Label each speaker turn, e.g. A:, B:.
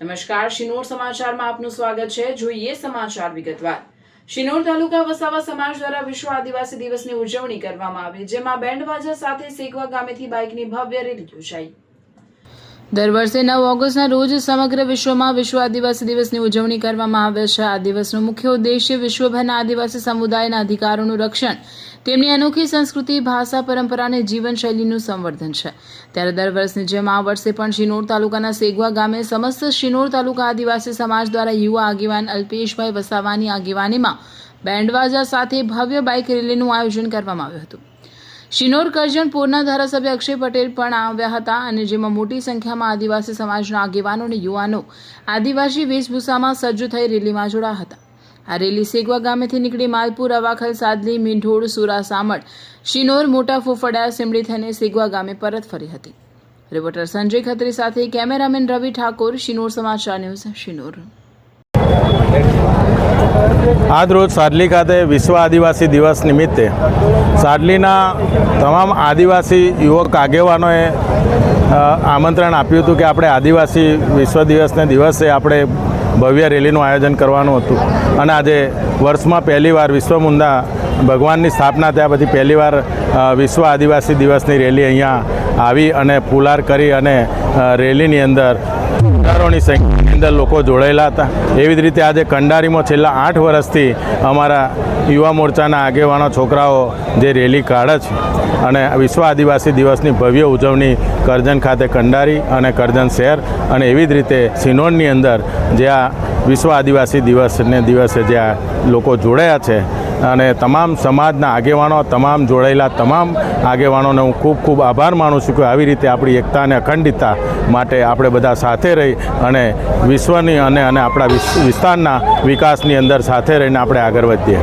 A: નમસ્કાર, શિનોર સમાચારમાં આપનું સ્વાગત છે। જોઈએ સમાચાર વિગતવાર। શિનોર તાલુકા વસાવા સમાજ દ્વારા વિશ્વ આદિવાસી દિવસની ઉજવણી કરવામાં આવી, જેમાં બેન્ડ બાજા સાથે સેગવા ગામેથી બાઇકની ભવ્ય રેલી યોજાઈ। દર વર્ષે 9 ઓગસ્ટના રોજ સમગ્ર વિશ્વમાં વિશ્વ આદિવાસી દિવસની ઉજવણી કરવામાં આવે છે। આ દિવસનો મુખ્ય ઉદ્દેશ્ય વિશ્વભરના આદિવાસી સમુદાયના અધિકારોનું રક્ષણ, તેમની અનોખી સંસ્કૃતિ, ભાષા, પરંપરા અને જીવનશૈલીનું સંવર્ધન છે। ત્યારે દર વર્ષની જેમ આ વર્ષે પણ શિનોર તાલુકાના સેગવા ગામે સમસ્ત શિનોર તાલુકા આદિવાસી સમાજ દ્વારા યુવા આગેવાન અલ્પેશભાઈ વસાવાની આગેવાનીમાં બેન્ડવાજા સાથે ભવ્ય બાઇક રેલીનું આયોજન કરવામાં આવ્યું હતું। શિનોર કરજણપુરના ધારાસભ્ય અક્ષય પટેલ પણ આવ્યા હતા અને જેમાં મોટી સંખ્યામાં આદિવાસી સમાજના આગેવાનો અને યુવાનો આદિવાસી વેશભૂષામાં સજ્જ થઈ રેલીમાં જોડાયા હતા। આ રેલી સેગવા ગામેથી નીકળી માલપુર, અવાખલ, સાદલી, મીંઢોળ, સુરા, સામડ, શિનોર, મોટા ફોફડા, સિમડી થઈને સેગવા ગામે પરત ફરી હતી। રિપોર્ટર સંજય ખત્રી સાથે કેમેરામેન રવિ ઠાકોર, શિનોર સમાચાર ન્યૂઝ, શિનોર।
B: આજ રોજ સાદલી ખાતે વિશ્વ આદિવાસી દિવસ નિમિત્તે સાદલીના તમામ આદિવાસી યુવક આગેવાનોએ આમંત્રણ આપ્યું હતું કે આપણે આદિવાસી વિશ્વ દિવસને દિવસે આપણે ભવ્ય રેલીનું આયોજન કરવાનું હતું અને આજે વર્ષમાં પહેલીવાર વિશ્વમુંદા ભગવાનની સ્થાપના થયા પછી પહેલીવાર વિશ્વ આદિવાસી દિવસની રેલી અહીંયા આવી અને પુલાર કરી અને રેલીની અંદર હજારોની સંખ્યાની અંદર લોકો જોડાયેલા હતા। એવી જ રીતે આજે કંડારીમાં છેલ્લા 8 વર્ષથી અમારા યુવા મોરચાના આગેવાનો છોકરાઓ જે રેલી કાઢે છે અને વિશ્વ આદિવાસી દિવસની ભવ્ય ઉજવણી કરજણ ખાતે કંડારી અને કરજણ શહેર અને એવી જ રીતે શિનોરની અંદર જ્યાં વિશ્વ આદિવાસી દિવસને દિવસે જ્યાં લોકો જોડાયા છે અને તમામ સમાજના આગેવાનો, તમામ જોડાયેલા તમામ આગેવાનોને હું ખૂબ ખૂબ આભાર માનું છું કે આવી રીતે આપણી એકતા અને અખંડિતતા માટે આપણે બધા સાથે રહી અને વિશ્વની અને આપણા વિસ્તારના વિકાસની અંદર સાથે રહીને આપણે આગળ વધીએ।